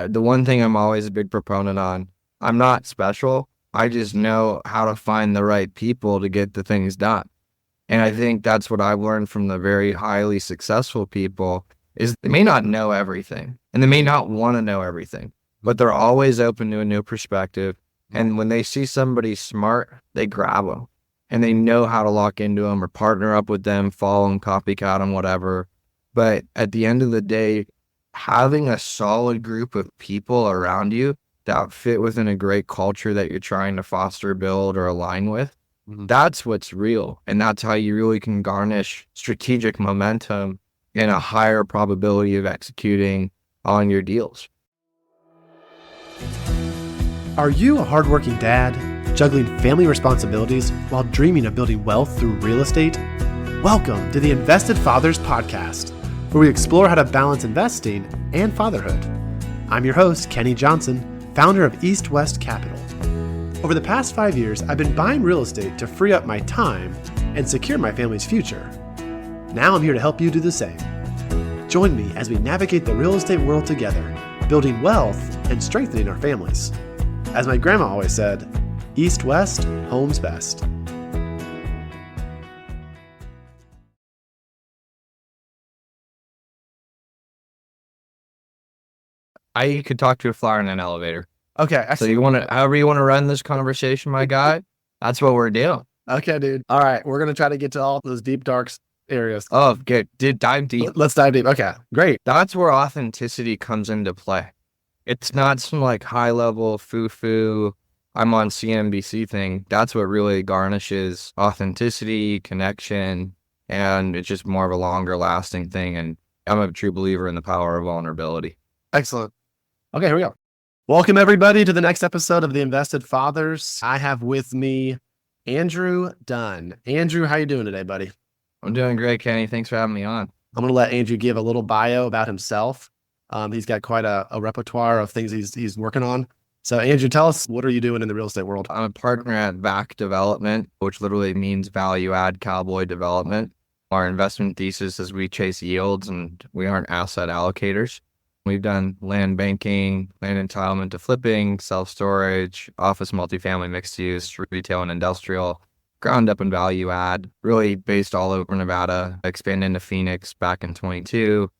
The one thing I'm always a big proponent on, I'm not special. I just know how to find the right people to get the things done. And I think that's what I've learned from the very highly successful people is they may not know everything and they may not want to know everything, but they're always open to a new perspective. And when they see somebody smart, they grab them and they know how to lock into them or partner up with them, follow them, copycat them, whatever. But at the end of the day, having a solid group of people around you that fit within a great culture that you're trying to foster, build, or align with, that's what's real. And that's how you really can garnish strategic momentum and a higher probability of executing on your deals. Are you a hardworking dad, juggling family responsibilities while dreaming of building wealth through real estate? Welcome to the Invested Fathers Podcast, where we explore how to balance investing and fatherhood. I'm your host, Kenny Johnson, founder of East West Capital. Over the past 5 years, I've been buying real estate to free up my time and secure my family's future. Now I'm here to help you do the same. Join me as we navigate the real estate world together, building wealth and strengthening our families. As my grandma always said, East West, home's best. I could talk to a flyer in an elevator. Okay. So you want to, however you want to run this conversation, my guy, that's what we're doing. Okay, dude. All right. We're going to try to get to all those deep, dark areas. Oh, good. Dive deep. Let's dive deep. Okay, great. That's where authenticity comes into play. It's not some like high level foo-foo, I'm on CNBC thing. That's what really garnishes authenticity, connection, and it's just more of a longer lasting thing. And I'm a true believer in the power of vulnerability. Excellent. Okay, here we go. Welcome everybody to the next episode of the Invested Fathers. I have with me Andrew Dunn. Andrew, how you doing today, buddy? I'm doing great, Kenny. Thanks for having me on. I'm going to let Andrew give a little bio about himself. He's got quite a repertoire of things he's working on. So Andrew, tell us, what are you doing in the real estate world? I'm a partner at VAC Development, which literally means value add cowboy development. Our investment thesis is we chase yields and we aren't asset allocators. We've done land banking, land entitlement to flipping, self-storage, office, multifamily, mixed use, retail and industrial, ground up and value add, really based all over Nevada, expanded into Phoenix back in 22.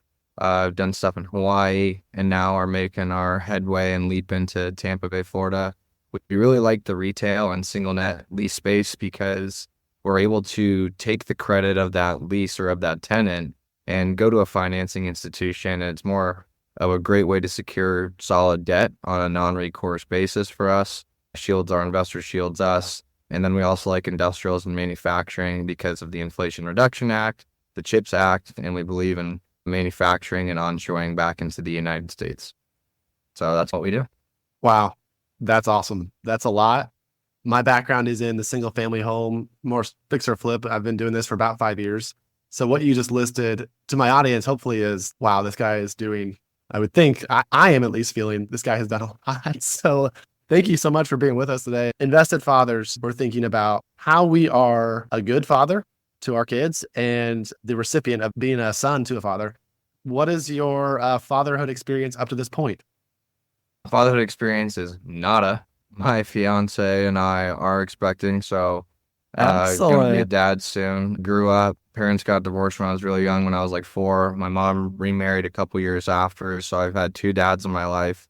I've done stuff in Hawaii and now are making our headway and leap into Tampa Bay, Florida. We really like the retail and single net lease space because we're able to take the credit of that lease or of that tenant and go to a financing institution. And it's more of a great way to secure solid debt on a non-recourse basis for us. Shields our investors, shields us. And then we also like industrials and manufacturing because of the Inflation Reduction Act, the CHIPS Act, and we believe in manufacturing and onshoring back into the United States. So that's what we do. Wow. That's awesome. That's a lot. My background is in the single family home, more fix or flip. I've been doing this for about 5 years. So what you just listed to my audience, hopefully is, wow, this guy is doing, I would think, I am at least feeling this guy has done a lot. So thank you so much for being with us today. Invested Fathers, we're thinking about how we are a good father to our kids and the recipient of being a son to a father. What is your fatherhood experience up to this point? Fatherhood experience is nada. My fiance and I are expecting, so gonna be a dad soon. Grew up, parents got divorced when I was really young, when I was like 4. My mom remarried a couple years after, so I've had 2 dads in my life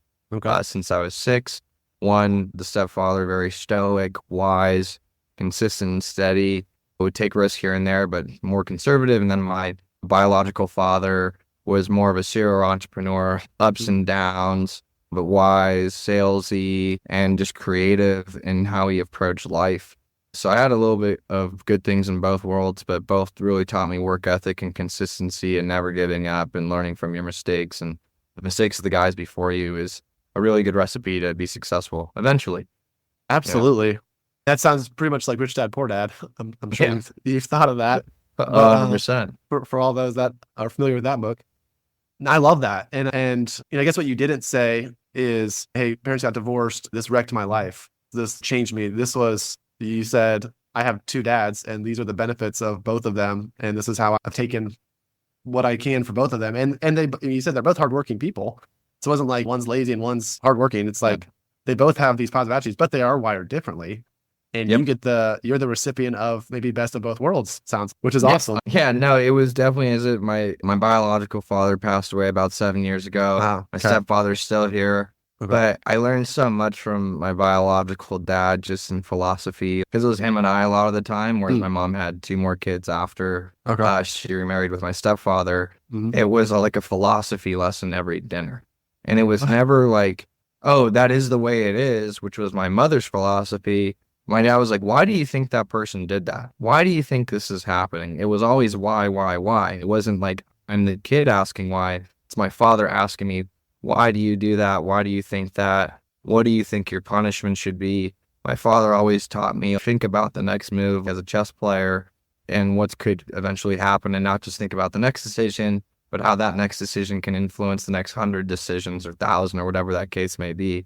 since I was 6. One, the stepfather, very stoic, wise, consistent, and steady, would take risks here and there, but more conservative. And then my biological father was more of a serial entrepreneur, ups and downs, but wise, salesy, and just creative in how he approached life. So I had a little bit of good things in both worlds, but both really taught me work ethic and consistency and never giving up and learning from your mistakes. And the mistakes of the guys before you is a really good recipe to be successful eventually. Absolutely. Yeah. That sounds pretty much like Rich Dad, Poor Dad. I'm sure you've thought of that. 100%. For all those that are familiar with that book. I love that. And I guess what you didn't say is, hey, parents got divorced. This wrecked my life. This changed me. You said, I have 2 dads and these are the benefits of both of them. And this is how I've taken what I can for both of them. And you said they're both hardworking people. So it wasn't like one's lazy and one's hardworking. It's like they both have these positive attributes, but they are wired differently. And you get you're the recipient of maybe best of both worlds, which is awesome. Yeah, no, it was definitely as it my biological father passed away about 7 years ago. Wow. My stepfather's still here. Okay. But I learned so much from my biological dad just in philosophy because it was him and I a lot of the time, whereas my mom had 2 more kids after she remarried with my stepfather. It was like a philosophy lesson every dinner. And it was never like, oh, that is the way it is, which was my mother's philosophy. My dad was like, why do you think that person did that? Why do you think this is happening? It was always why? It wasn't like I'm the kid asking why. It's my father asking me, why do you do that? Why do you think that? What do you think your punishment should be? My father always taught me, think about the next move as a chess player and what could eventually happen, and not just think about the next decision, but how that next decision can influence the next 100 decisions or 1,000 or whatever that case may be.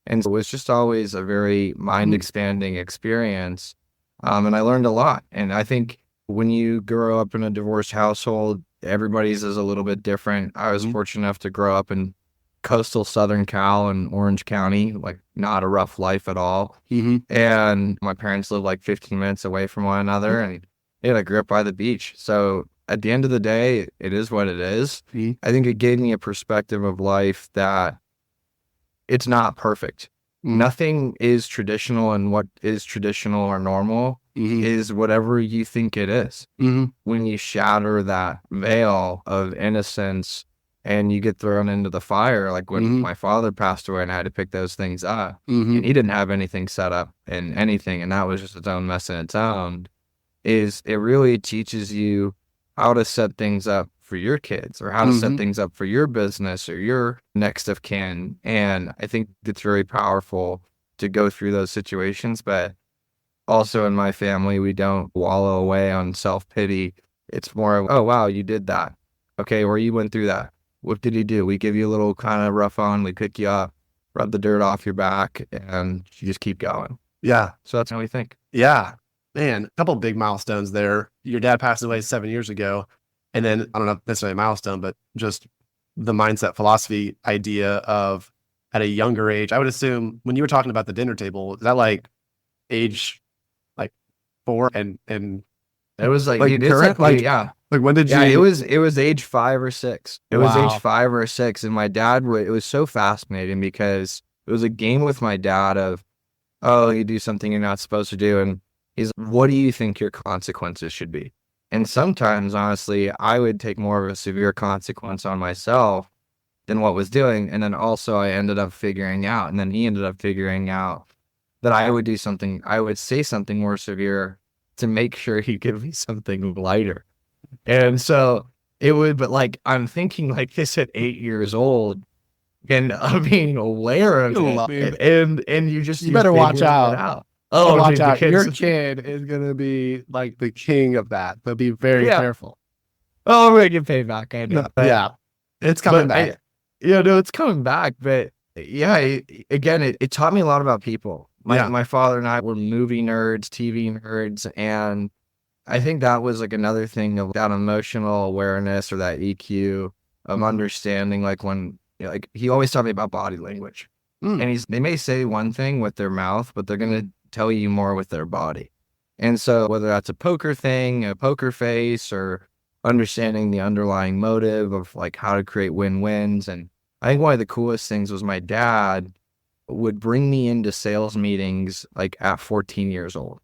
And so it was just always a very mind-expanding experience. And I learned a lot. And I think when you grow up in a divorced household, everybody's is a little bit different. I was fortunate enough to grow up in coastal Southern Cal and Orange County, like not a rough life at all. And my parents lived like 15 minutes away from one another, and I grew up by the beach. So at the end of the day, it is what it is. I think it gave me a perspective of life that it's not perfect. Nothing is traditional, and what is traditional or normal is whatever you think it is. When you shatter that veil of innocence and you get thrown into the fire, like when my father passed away and I had to pick those things up, and he didn't have anything set up in anything, and that was just its own mess in its own, is it really teaches you how to set things up for your kids, or how to set things up for your business or your next of kin. And I think it's very powerful to go through those situations. But also in my family, we don't wallow away on self-pity. It's more of, oh, wow, you did that. Okay, or you went through that. What did you do? We give you a little kind of rough on, we pick you up, rub the dirt off your back, and you just keep going. Yeah. So that's how we think. Yeah. Man, a couple of big milestones there. Your dad passed away 7 years ago. And then, I don't know if necessarily a milestone, but just the mindset philosophy idea of at a younger age. I would assume when you were talking about the dinner table, is that like age like 4 and it was like current? Like when did you? Yeah, it was age 5 or 6. It was age 5 or 6, and my dad it was so fascinating because it was a game with my dad of, oh, you do something you're not supposed to do, and he's, what do you think your consequences should be? And sometimes, honestly, I would take more of a severe consequence on myself than what was doing. And then also I ended up figuring out, and then he ended up figuring out that I would say something more severe to make sure he'd give me something lighter. And so it would, but like, I'm thinking like this at 8 years old, and I'm being aware of it. And you better watch out. Oh, watch dude, out. Your kid is going to be like the king of that. But be very careful. Oh, I'm going to get paid back. I know. Yeah. It's coming back. It's coming back. But yeah, it taught me a lot about people. My father and I were movie nerds, TV nerds. And I think that was like another thing of that emotional awareness or that EQ of understanding, like when, like he always taught me about body language. And they may say one thing with their mouth, but they're going to tell you more with their body. And so whether that's a poker thing, a poker face, or understanding the underlying motive of like how to create win-wins. And I think one of the coolest things was my dad would bring me into sales meetings like at 14 years old.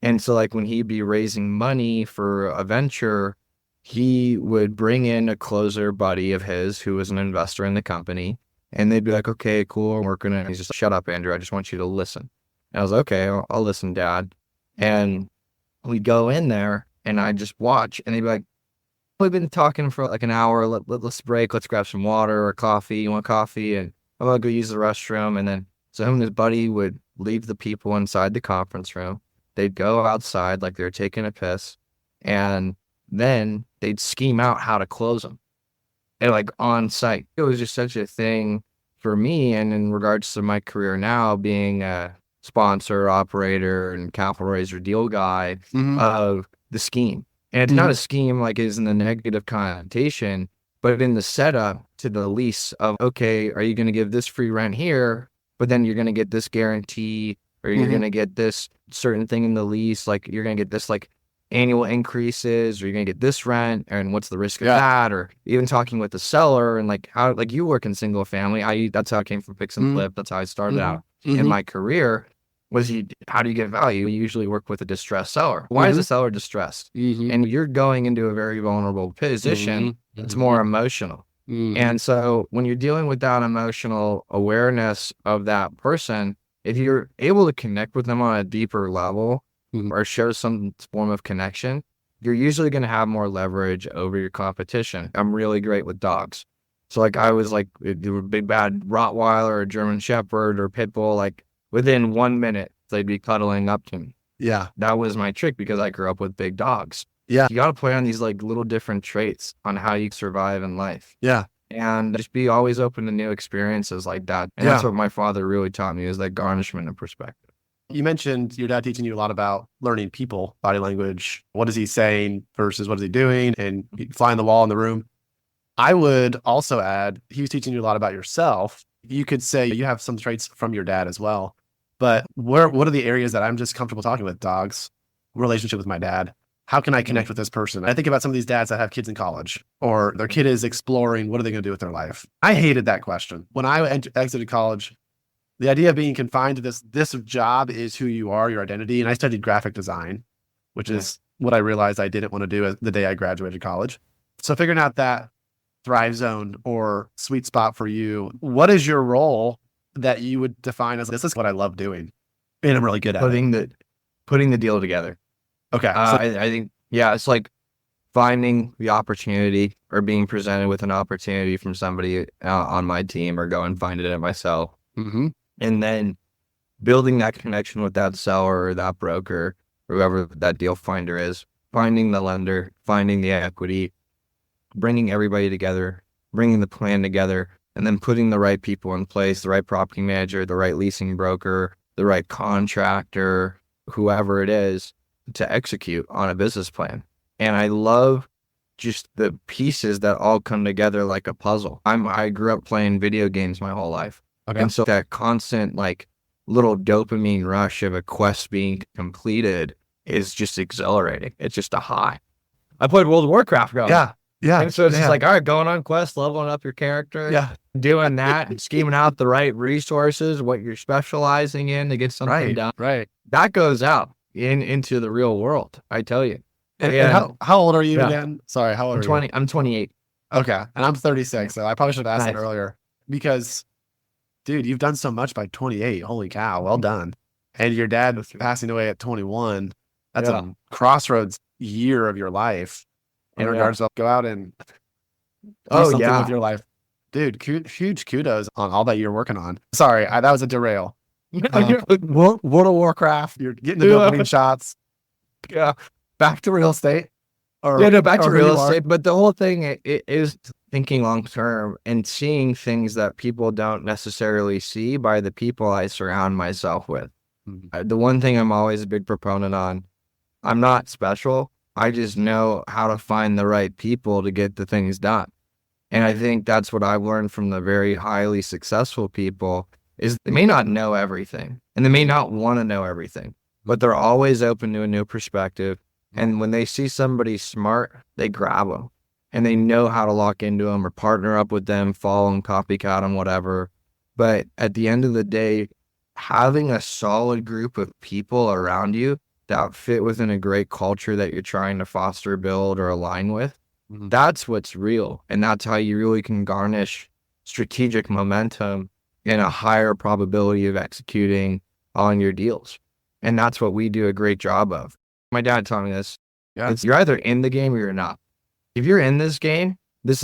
And so like when he'd be raising money for a venture, he would bring in a closer buddy of his who was an investor in the company. And they'd be like, okay, cool, we're going to, he's just, shut up, Andrew, I just want you to listen. And I was like, okay, I'll listen, Dad. And we'd go in there and I'd just watch, and they'd be like, we've been talking for like an hour, let's break, let's grab some water or coffee. You want coffee? And I'm going to go use the restroom. And then so him and his buddy would leave the people inside the conference room. They'd go outside like they were taking a piss, and then they'd scheme out how to close them. And like on site. It was just such a thing for me. And in regards to my career now, being a sponsor, operator, and capital raiser deal guy of the scheme. And it's not a scheme like is in the negative connotation, but in the setup, to the lease of, okay, are you going to give this free rent here, but then you're going to get this guarantee, or you're going to get this certain thing in the lease, like you're going to get this like annual increases, or you're going to get this rent, and what's the risk of that? Or even talking with the seller and like how, like you work in single family. That's how I came from fix and flip. That's how I started out in my career. How do you get value? You usually work with a distressed seller. Why is the seller distressed? And you're going into a very vulnerable position. It's more emotional. And so when you're dealing with that emotional awareness of that person, if you're able to connect with them on a deeper level or show some form of connection, you're usually going to have more leverage over your competition. I'm really great with dogs. So like I was like a big bad Rottweiler or German Shepherd or Pit Bull, like within 1 minute, they'd be cuddling up to me. Yeah. That was my trick because I grew up with big dogs. Yeah. You got to play on these like little different traits on how you survive in life. Yeah. And just be always open to new experiences like that. And that's what my father really taught me, is that garnishment of perspective. You mentioned your dad teaching you a lot about learning people, body language. What is he saying versus what is he doing, and flying the wall in the room. I would also add, he was teaching you a lot about yourself. You could say you have some traits from your dad as well. But what are the areas that I'm just comfortable talking with? Dogs, relationship with my dad. How can I connect with this person? I think about some of these dads that have kids in college, or their kid is exploring, what are they going to do with their life? I hated that question. When I exited college, the idea of being confined to this job is who you are, your identity. And I studied graphic design, which is what I realized I didn't want to do the day I graduated college. So figuring out that thrive zone or sweet spot for you, what is your role that you would define as, this is what I love doing and I'm really good at putting the deal together. Okay. I think, it's like finding the opportunity or being presented with an opportunity from somebody on my team, or go and find it myself. And then building that connection with that seller or that broker, or whoever that deal finder is, finding the lender, finding the equity, bringing everybody together, bringing the plan together, and then putting the right people in place, the right property manager, the right leasing broker, the right contractor, whoever it is, to execute on a business plan. And I love just the pieces that all come together like a puzzle. I grew up playing video games my whole life. Okay. And so that constant like little dopamine rush of a quest being completed is just exhilarating. It's just a high. I played World of Warcraft growing up. Yeah. And so it's just like, all right, going on quest, leveling up your character, doing that, and scheming out the right resources, what you're specializing in to get something done. Right. That goes out into the real world, I tell you. And how old are you again? Sorry, how old are you? I'm 28. Okay. And I'm 36, so I probably should have asked that earlier. Because, dude, you've done so much by 28. Holy cow, well done. And your dad passing away at 21, that's a crossroads year of your life. In regards to go out and do something with your life. Dude, huge kudos on all that you're working on. Sorry, that was a derail. World of Warcraft, you're getting the dopamine shots. Yeah. Back to real estate. Back to real estate. But the whole thing is thinking long term and seeing things that people don't necessarily see by the people I surround myself with. The one thing I'm always a big proponent on, I'm not special. I just know how to find the right people to get the things done. And I think that's what I've learned from the very highly successful people, is they may not know everything and they may not want to know everything, but they're always open to a new perspective. And when they see somebody smart, they grab them and they know how to lock into them or partner up with them, follow them, copycat them, whatever. But at the end of the day, having a solid group of people around you that fit within a great culture that you're trying to foster, build, or align with, that's what's real. And that's how you really can garnish strategic momentum and a higher probability of executing on your deals. And that's what we do a great job of. My dad taught me this. You're either in the game or you're not. If you're in this game,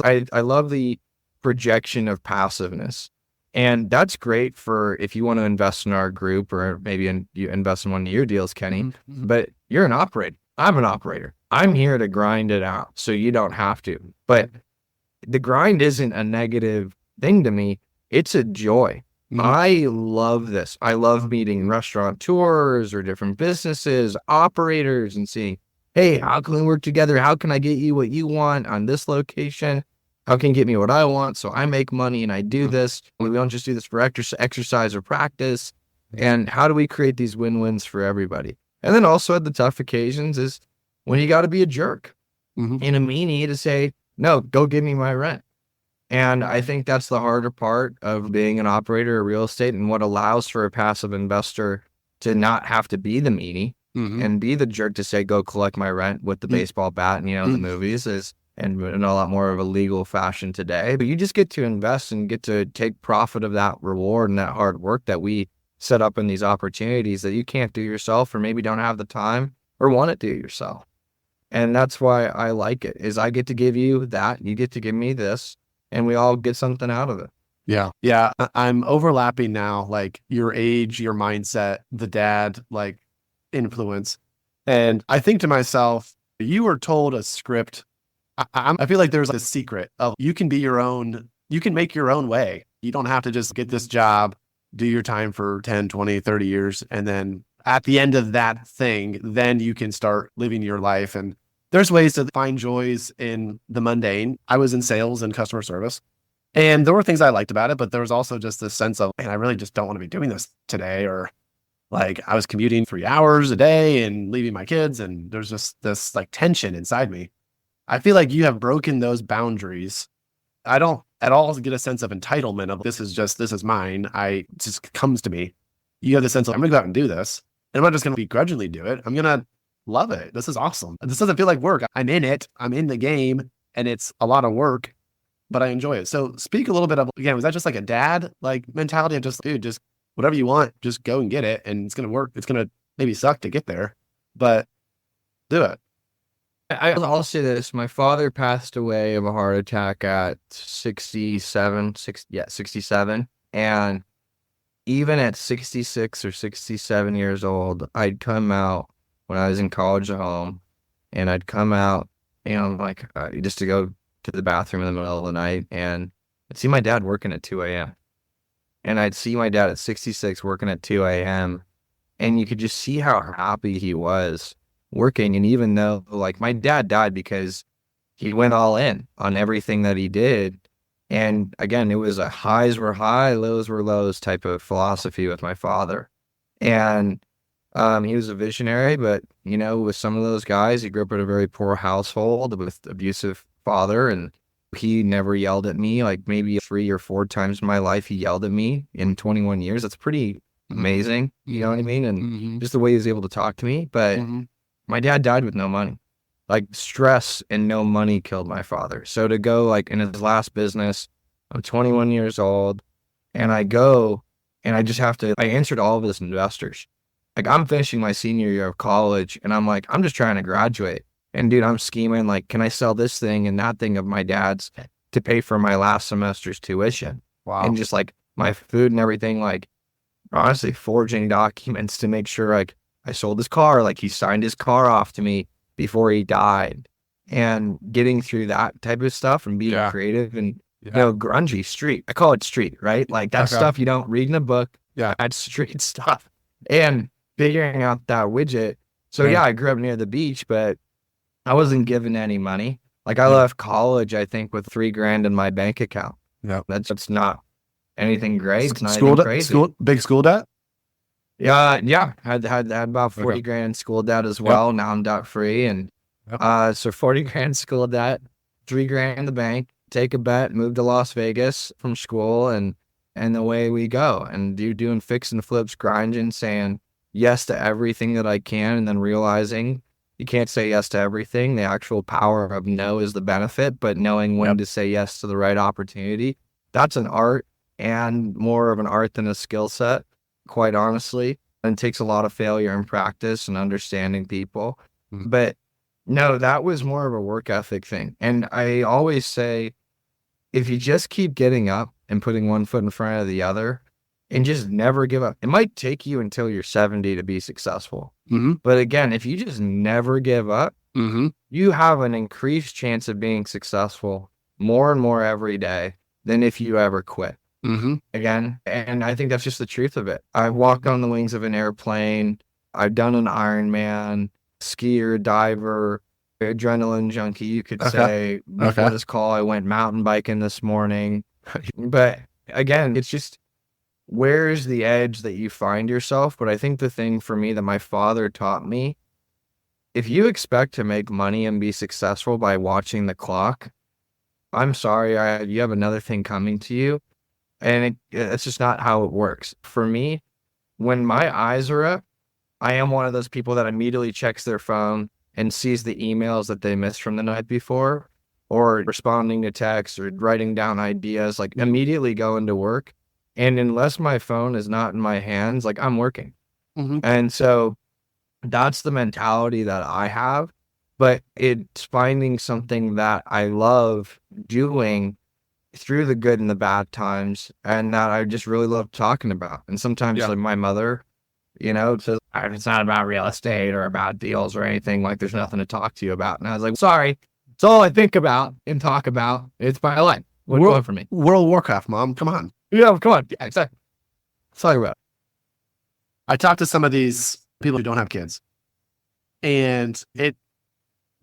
I love the projection of passiveness. And that's great for if you want to invest in our group, or maybe you invest in one of your deals, Kenny. But you're an operator. I'm an operator. I'm here to grind it out so you don't have to. But the grind isn't a negative thing to me. It's a joy. I love this. I love meeting restaurateurs or different businesses, operators, and seeing, hey, how can we work together? How can I get you what you want on this location? How can you get me what I want so I make money and I do this? We don't just do this for exercise or practice. And how do we create these win-wins for everybody? And then also at the tough occasions is when you got to be a jerk and a meanie to say, no, go give me my rent. And I think that's the harder part of being an operator of real estate, and what allows for a passive investor to not have to be the meanie and be the jerk to say, go collect my rent with the baseball bat and, the movies is, and in a lot more of a legal fashion today. But you just get to invest and get to take profit of that reward and that hard work that we set up in these opportunities that you can't do yourself, or maybe don't have the time or want to do yourself. And that's why I like it, is I get to give you that, you get to give me this, and we all get something out of it. Yeah. Yeah. I'm overlapping now, like your age, your mindset, the dad, like influence. And I think to myself, you were told a script. I feel like there's a secret of you can be your own, you can make your own way. You don't have to just get this job, do your time for 10, 20, 30 years. And then at the end of that thing, then you can start living your life. And there's ways to find joys in the mundane. I was in sales and customer service, and there were things I liked about it, but there was also just this sense of, man, I really just don't want to be doing this today. Or like I was commuting 3 hours a day and leaving my kids, and there's just this like tension inside me. I feel like you have broken those boundaries. I don't at all get a sense of entitlement of this is mine. It just comes to me. You have the sense of, I'm going to go out and do this. And I'm not just going to begrudgingly do it. I'm going to love it. This is awesome. This doesn't feel like work. I'm in it. I'm in the game, and it's a lot of work, but I enjoy it. So speak a little bit of, again, was that just like a dad like mentality of just, dude, just whatever you want, just go and get it. And it's going to work. It's going to maybe suck to get there, but do it. I'll say this. My father passed away of a heart attack at 67. And even at 66 or 67 years old, I'd come out when I was in college at home, and I'd come out, like just to go to the bathroom in the middle of the night, and I'd see my dad working at 2 a.m. And I'd see my dad at 66 working at 2 a.m. And you could just see how happy he was working. And even though, like, my dad died because he went all in on everything that he did. And again, it was a highs were high, lows were lows type of philosophy with my father. And he was a visionary, but, with some of those guys, he grew up in a very poor household with abusive father, and he never yelled at me. Like maybe 3 or 4 times in my life, he yelled at me in 21 years. That's pretty amazing. You know what I mean? And just the way he was able to talk to me. But my dad died with no money. Like stress and no money killed my father. So to go like in his last business, I'm 21 years old, and I go and I answered all of his investors. Like I'm finishing my senior year of college, and I'm like, I'm just trying to graduate. And dude, I'm scheming like, can I sell this thing and that thing of my dad's to pay for my last semester's tuition? Wow. And just like my food and everything, like honestly forging documents to make sure like I sold his car, like he signed his car off to me before he died, and getting through that type of stuff and being creative and, grungy street. I call it street, right? Like that stuff you don't read in a book. Yeah. That's street stuff. And figuring out that widget. So I grew up near the beach, but I wasn't given any money. Like I left college, I think, with $3,000 in my bank account. Yeah. That's not anything great. It's not School anything crazy. Big school debt? Yeah. Had about 40 grand school debt as well. Yep. Now I'm debt free. And so 40 grand school debt, 3 grand in the bank, take a bet, move to Las Vegas from school, and away we go. And you're doing fix and flips, grinding, saying yes to everything that I can, and then realizing you can't say yes to everything. The actual power of no is the benefit, but knowing when to say yes to the right opportunity, that's an art, and more of an art than a skill set, quite honestly. And it takes a lot of failure and practice and understanding people. But no, that was more of a work ethic thing. And I always say, if you just keep getting up and putting one foot in front of the other and just never give up, it might take you until you're 70 to be successful. But again, if you just never give up, you have an increased chance of being successful more and more every day than if you ever quit. Again, and I think that's just the truth of it. I've walked on the wings of an airplane. I've done an Ironman, skier, diver, adrenaline junkie, you could Okay. say. Before Okay. this call, I went mountain biking this morning. But again, it's just where's the edge that you find yourself? But I think the thing for me that my father taught me, if you expect to make money and be successful by watching the clock, I'm sorry, you have another thing coming to you. And it's just not how it works. For me, when my eyes are up, I am one of those people that immediately checks their phone and sees the emails that they missed from the night before, or responding to texts or writing down ideas, like immediately go into work. And unless my phone is not in my hands, like I'm working. Mm-hmm. And so that's the mentality that I have. But it's finding something that I love doing through the good and the bad times, and that I just really love talking about. And sometimes, Yeah. like my mother, says, it's not about real estate or about deals or anything. Like, there's nothing to talk to you about. And I was like, sorry, it's all I think about and talk about. It's my life. What's going for me? World of Warcraft, Mom. Come on. Yeah, come on. Yeah, exactly. Let's talk about it. I talked to some of these people who don't have kids, and it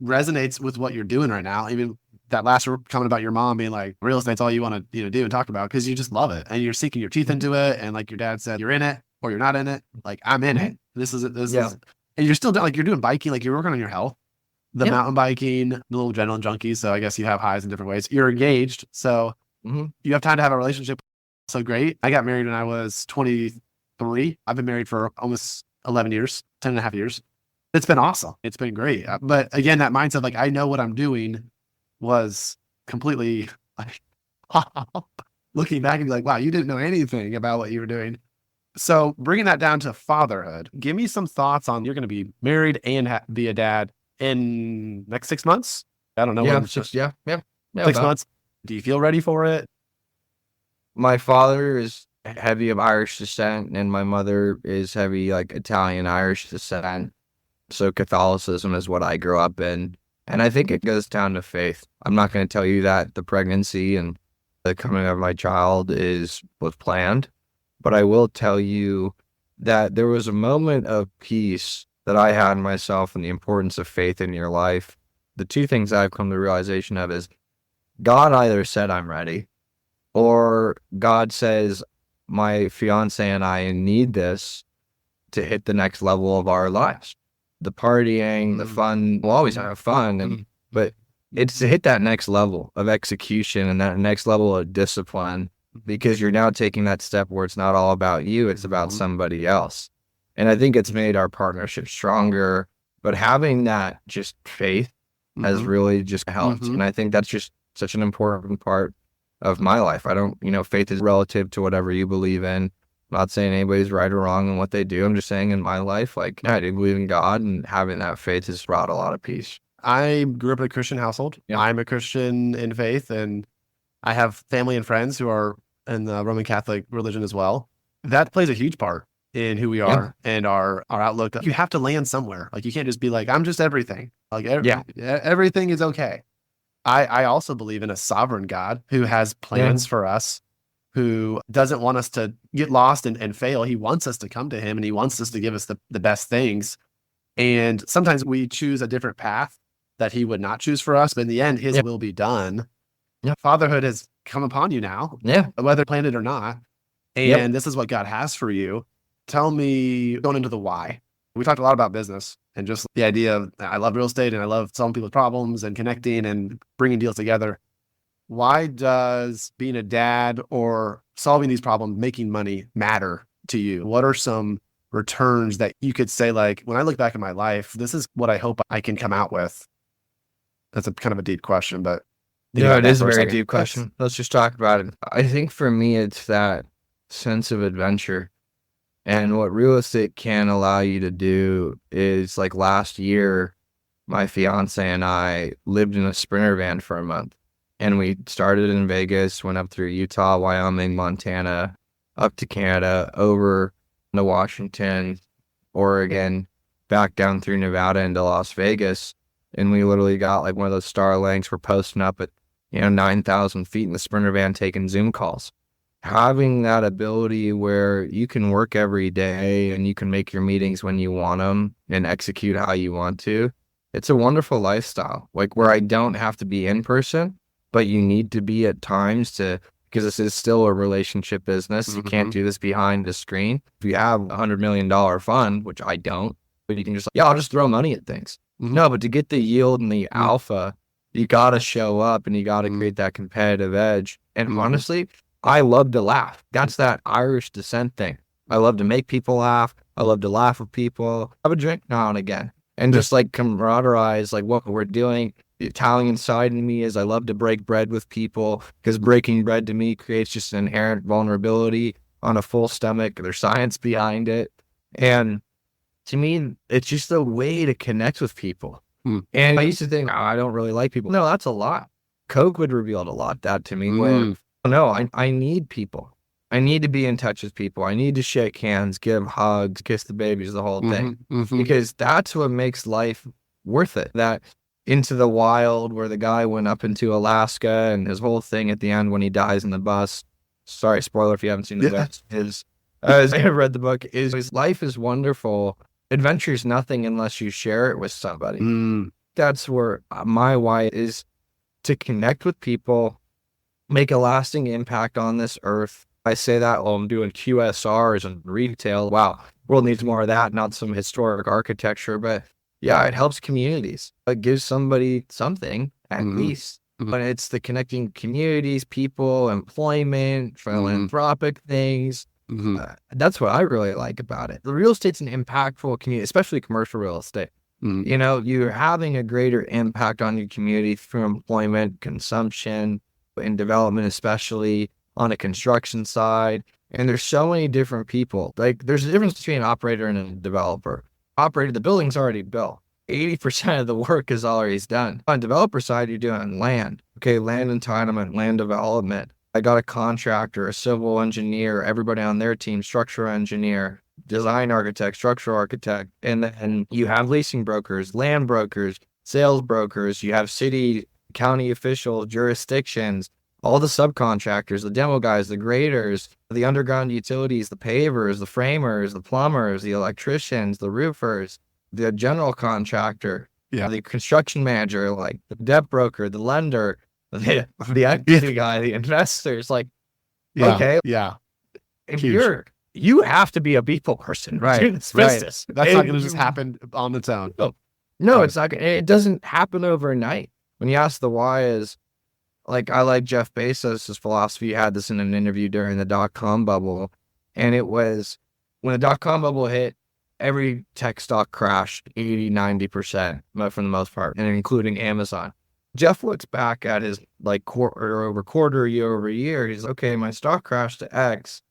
resonates with what you're doing right now. Even that last comment about your mom being like, real estate's all you want to do and talk about because you just love it and you're sinking your teeth into it. And like your dad said, you're in it or you're not in it. Like, I'm in it. This is, and you're still doing, like, you're doing biking, like you're working on your health, the mountain biking, the little adrenaline junkie. So I guess you have highs in different ways. You're engaged. So you have time to have a relationship. So great. I got married when I was 23. I've been married for almost 11 years, 10 and a half years. It's been awesome. It's been great. But again, that mindset, like, I know what I'm doing, was completely like, looking back and be like, wow, you didn't know anything about what you were doing. So bringing that down to fatherhood, give me some thoughts on, you're going to be married and be a dad in next 6 months. I don't know. Yeah, 6 months. Do you feel ready for it? My father is heavy of Irish descent, and my mother is heavy, like, Italian Irish descent. So Catholicism is what I grew up in. And I think it goes down to faith. I'm not going to tell you that the pregnancy and the coming of my child was planned, but I will tell you that there was a moment of peace that I had in myself and the importance of faith in your life. The two things I've come to the realization of is God either said I'm ready, or God says my fiance and I need this to hit the next level of our lives. The partying, the fun, we'll always have fun, but it's to hit that next level of execution and that next level of discipline, because you're now taking that step where it's not all about you, it's about somebody else. And I think it's made our partnership stronger, but having that just faith has really just helped. And I think that's just such an important part of my life. I don't, faith is relative to whatever you believe in. I'm not saying anybody's right or wrong in what they do. I'm just saying in my life, like, I do believe in God, and having that faith has brought a lot of peace. I grew up in a Christian household. Yeah. I'm a Christian in faith, and I have family and friends who are in the Roman Catholic religion as well. That plays a huge part in who we are and our outlook. You have to land somewhere. Like, you can't just be like, I'm just everything. Like, everything is okay. I also believe in a sovereign God who has plans for us, who doesn't want us to get lost and fail. He wants us to come to him, and he wants us to give us the best things. And sometimes we choose a different path that he would not choose for us, but in the end, his will be done. Fatherhood has come upon you now, whether planned it or not. And this is what God has for you. Tell me, going into the why. We talked a lot about business and just the idea of, I love real estate and I love solving people's problems and connecting and bringing deals together. Why does being a dad or solving these problems, making money, matter to you? What are some returns that you could say, like, when I look back at my life, this is what I hope I can come out with? That's a kind of a deep question, but it is a very deep question. Let's just talk about it. I think for me, it's that sense of adventure. And what real estate can allow you to do is, like, last year, my fiance and I lived in a Sprinter van for a month. And we started in Vegas, went up through Utah, Wyoming, Montana, up to Canada, over to Washington, Oregon, back down through Nevada into Las Vegas. And we literally got, like, one of those Starlinks. We're posting up at, 9,000 feet in the Sprinter van taking Zoom calls. Having that ability where you can work every day and you can make your meetings when you want them and execute how you want to It's a wonderful lifestyle, like where I don't have to be in person, but you need to be at times because this is still a relationship business. You can't do this behind the screen. If you have $100 million fund, which I don't, but you can just, I'll just throw money at things. No, but to get the yield and the alpha, you got to show up and you got to create that competitive edge. And honestly, I love to laugh. That's that Irish descent thing. I love to make people laugh. I love to laugh with people. Have a drink now and again. And just like camaraderie, like what we're doing. The Italian side in me is I love to break bread with people because breaking bread to me creates just an inherent vulnerability on a full stomach. There's science behind it. And to me, it's just a way to connect with people. And I used to think, I don't really like people. No, that's a lot. COVID revealed a lot that to me where, no, I need people. I need to be in touch with people. I need to shake hands, give hugs, kiss the babies, the whole thing. Because that's what makes life worth it. That Into the Wild, where the guy went up into Alaska and his whole thing at the end when he dies in the bus. Sorry, spoiler if you haven't seen the book. As I read the book, is life is wonderful. Adventure is nothing unless you share it with somebody. That's where my why is, to connect with people, make a lasting impact on this earth. I say that while I'm doing QSRs and retail. Wow, world needs more of that, not some historic architecture, but yeah, it helps communities. It gives somebody something at least. But it's the connecting communities, people, employment, philanthropic things. That's what I really like about it. The real estate's an impactful community, especially commercial real estate. You know, you're having a greater impact on your community through employment, consumption, and development, especially on a construction side. And there's so many different people. Like, there's a difference between an operator and a developer. Operator, the building's already built. 80% of the work is already done. On the developer side, you're doing land. Okay, land entitlement, land development. I got a contractor, a civil engineer, everybody on their team, structural engineer, design architect, structural architect. And then you have leasing brokers, land brokers, sales brokers. You have city, county officials, jurisdictions, all the subcontractors, the demo guys, the graders, the underground utilities, the pavers, the framers, the plumbers, the electricians, the roofers, the general contractor, the construction manager, like the debt broker, the lender, the equity guy, the investors. Like, okay, if you have to be a people person, right? It's business. That's not going to just happen on its own. No, it's not. It doesn't happen overnight. When you ask the why, is like, I like Jeff Bezos' philosophy. He had this in an interview during the dot-com bubble. And it was when the dot-com bubble hit, every tech stock crashed 80, 90%, but for the most part, and including Amazon. Jeff looks back at his like quarter over quarter, year over year. He's okay, my stock crashed to X,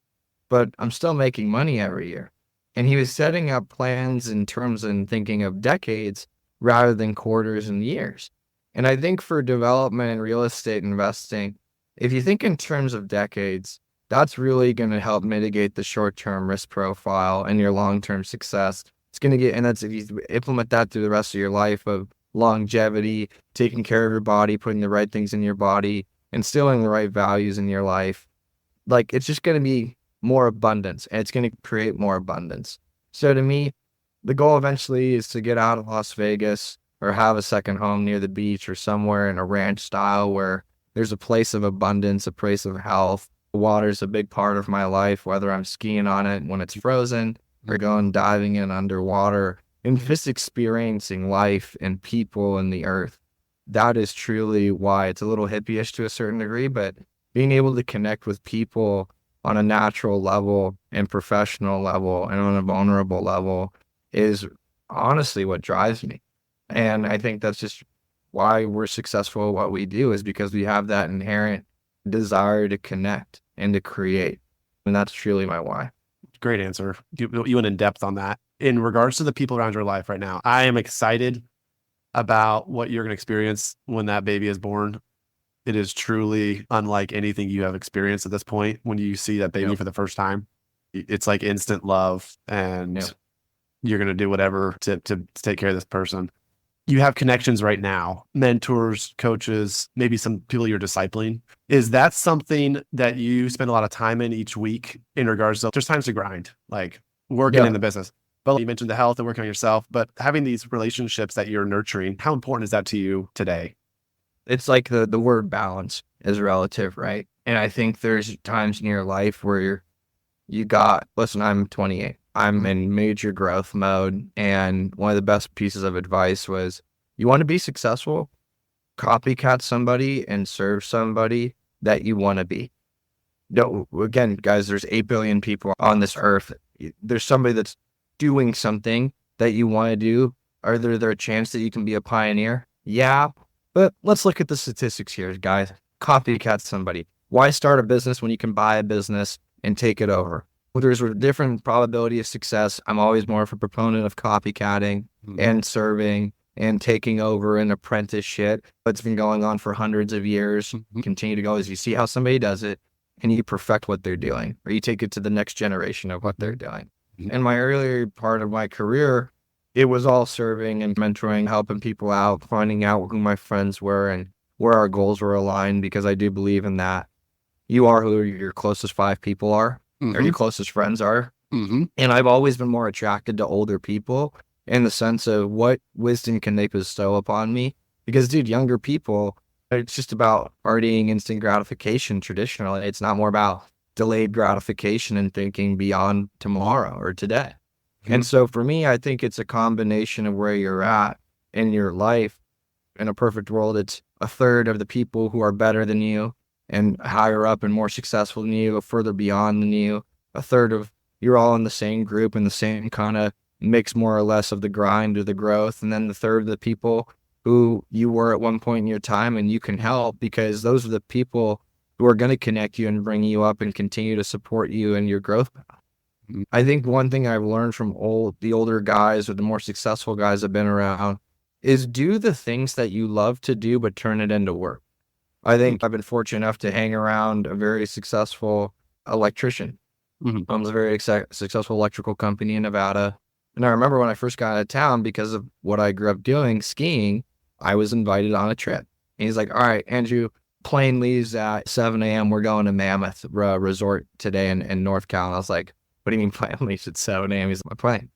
but I'm still making money every year. And he was setting up plans in terms and thinking of decades rather than quarters and years. And I think for development and real estate investing, if you think in terms of decades, that's really going to help mitigate the short-term risk profile and your long-term success. It's going to get, and that's if you implement that through the rest of your life of longevity, taking care of your body, putting the right things in your body, instilling the right values in your life. Like, it's just going to be more abundance, and it's going to create more abundance. So to me, the goal eventually is to get out of Las Vegas or have a second home near the beach or somewhere in a ranch style where there's a place of abundance, a place of health. Water's a big part of my life, whether I'm skiing on it when it's frozen or going diving in underwater and just experiencing life and people and the earth. That is truly why. It's a little hippie-ish to a certain degree, but being able to connect with people on a natural level and professional level and on a vulnerable level is honestly what drives me. And I think that's just why we're successful at what we do, is because we have that inherent desire to connect and to create. And that's truly my why. Great answer. You went in depth on that. In regards to the people around your life right now, I am excited about what you're going to experience when that baby is born. It is truly unlike anything you have experienced at this point. When you see that baby for the first time, it's like instant love, and you're going to do whatever to take care of this person. You have connections right now, mentors, coaches, maybe some people you're discipling. Is that something that you spend a lot of time in each week in regards to, there's times to grind, like working in the business. But you mentioned the health and working on yourself, but having these relationships that you're nurturing, how important is that to you today? It's like the word balance is relative, right? And I think there's times in your life where listen, I'm 28. I'm in major growth mode. And one of the best pieces of advice was, you want to be successful, copycat somebody and serve somebody that you want to be. No, again, guys, there's 8 billion people on this earth. There's somebody that's doing something that you want to do. Are there a chance that you can be a pioneer? Yeah. But let's look at the statistics here, guys. Copycat somebody. Why start a business when you can buy a business and take it over? Well, there's a different probability of success. I'm always more of a proponent of copycatting and serving and taking over an apprenticeship that's been going on for hundreds of years. Continue to go as you see how somebody does it and you perfect what they're doing, or you take it to the next generation of what they're doing. In my earlier part of my career, it was all serving and mentoring, helping people out, finding out who my friends were and where our goals were aligned, because I do believe in that. You are who your closest 5 people are, or your closest friends are. And I've always been more attracted to older people in the sense of what wisdom can they bestow upon me? Because, dude, younger people, it's just about partying, instant gratification traditionally. It's not more about delayed gratification and thinking beyond tomorrow or today. And so for me, I think it's a combination of where you're at in your life. In a perfect world, it's a third of the people who are better than you and higher up and more successful than you, further beyond than you. A third of you're all in the same group and the same kind of mix, more or less, of the grind or the growth. And then the third of the people who you were at one point in your time and you can help, because those are the people who are going to connect you and bring you up and continue to support you in your growth path. I think one thing I've learned from the older guys or the more successful guys I've been around is do the things that you love to do, but turn it into work. I think I've been fortunate enough to hang around a very successful electrician. Owns a very successful electrical company in Nevada. And I remember when I first got out of town, because of what I grew up doing, skiing, I was invited on a trip. And he's like, all right, Andrew, plane leaves at 7 a.m. We're going to Mammoth Resort today in North Cal. And I was like, what do you mean plane leaves at 7 a.m.? He's like, my plane.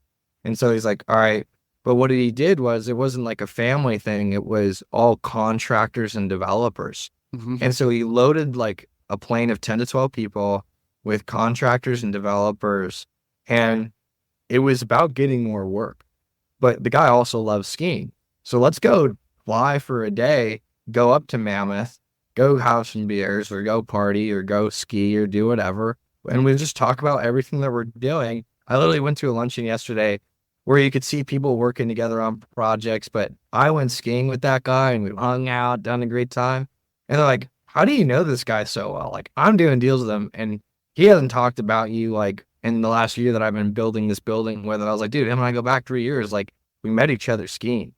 And so he's like, all right. But what he did was, it wasn't like a family thing. It was all contractors and developers. And so he loaded like a plane of 10 to 12 people with contractors and developers. And it was about getting more work. But the guy also loves skiing. So let's go fly for a day, go up to Mammoth, go have some beers or go party or go ski or do whatever. And we just talk about everything that we're doing. I literally went to a luncheon yesterday where you could see people working together on projects, but I went skiing with that guy and we hung out, done a great time. And they're like, how do you know this guy so well? Like, I'm doing deals with him and he hasn't talked about you like in the last year that I've been building this building with. And I was like, dude, him and I go back 3 years. Like, we met each other skiing.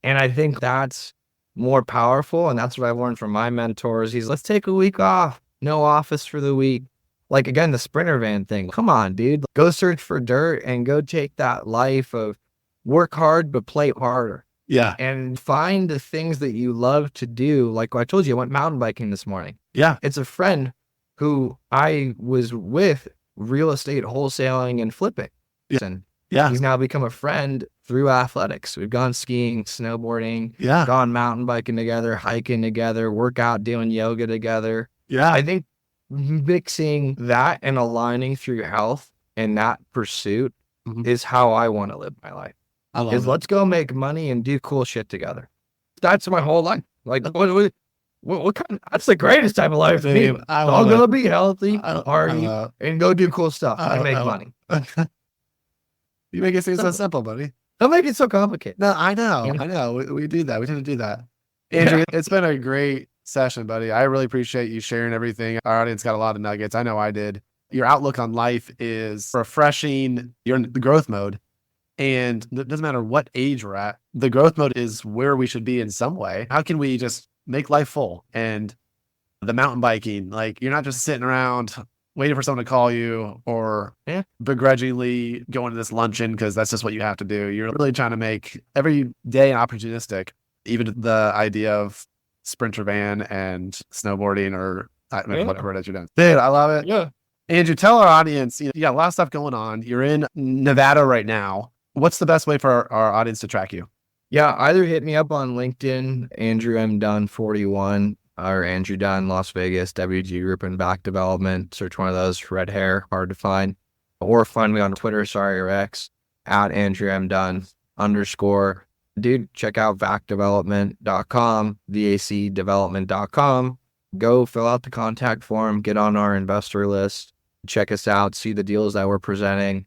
And I think that's more powerful. And that's what I've learned from my mentors. Let's take a week off. No office for the week. Like, again, the Sprinter van thing. Come on, dude. Go search for dirt and go take that life of work hard, but play harder. Yeah. And find the things that you love to do. Like I told you, I went mountain biking this morning. Yeah. It's a friend who I was with real estate wholesaling and flipping. Yeah. And Yeah. he's now become a friend through athletics. We've gone skiing, snowboarding, Yeah. gone mountain biking together, hiking together, workout, doing yoga together. Yeah. I think mixing that and aligning through your health and that pursuit is how I want to live my life. I love it. Let's go make money and do cool shit together. That's my whole life. Like, what kind that's the greatest type of life to me. I'll go be healthy, party, and go do cool stuff and make money. You make it seem so simple, buddy. Don't make it so complicated. No, I know. We do that. We tend to do that. Andrew, it's been a great session, buddy. I really appreciate you sharing everything. Our audience got a lot of nuggets. I know I did. Your outlook on life is refreshing. You're in the growth mode. And it doesn't matter what age we're at. The growth mode is where we should be in some way. How can we just make life full? And the mountain biking, like, you're not just sitting around waiting for someone to call you or begrudgingly going to this luncheon because that's just what you have to do. You're really trying to make every day opportunistic, even the idea of Sprinter van and snowboarding or whatever it is you're doing. Dude, I love it. Yeah. Andrew, tell our audience, you got a lot of stuff going on. You're in Nevada right now. What's the best way for our audience to track you? Yeah, either hit me up on LinkedIn, Andrew M. Dunn 41, or Andrew Dunn, Las Vegas, WG Group and VAC Development. Search one of those, red hair, hard to find. Or find me on Twitter, or X, at Andrew M. Dunn _ Dude, check out vacdevelopment.com, vacdevelopment.com. Go fill out the contact form, get on our investor list, check us out, see the deals that we're presenting,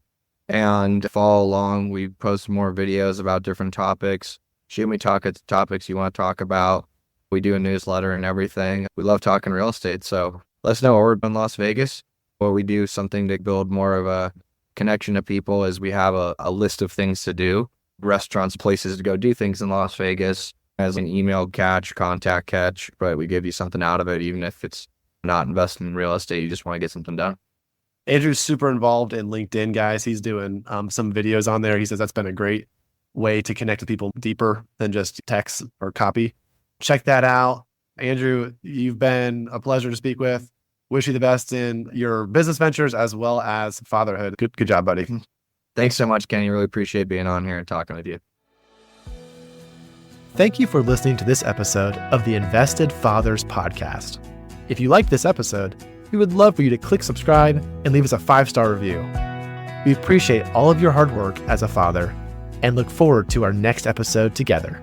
and follow along. We post more videos about different topics. Shoot me topics you want to talk about. We do a newsletter and everything. We love talking real estate. So let us know what we're doing in Las Vegas. What we do, something to build more of a connection to people, is we have a list of things to do, restaurants, places to go do things in Las Vegas, as an email catch, contact catch, but we give you something out of it, even if it's not investing in real estate. You just want to get something done. Andrew's super involved in LinkedIn, guys. He's doing some videos on there. He says that's been a great way to connect with people deeper than just text or copy. Check that out. Andrew, you've been a pleasure to speak with. Wish you the best in your business ventures as well as fatherhood. Good job, buddy. Thanks so much, Kenny. Really appreciate being on here and talking with you. Thank you for listening to this episode of the Invested Fathers podcast. If you liked this episode, we would love for you to click subscribe and leave us a 5-star review. We appreciate all of your hard work as a father and look forward to our next episode together.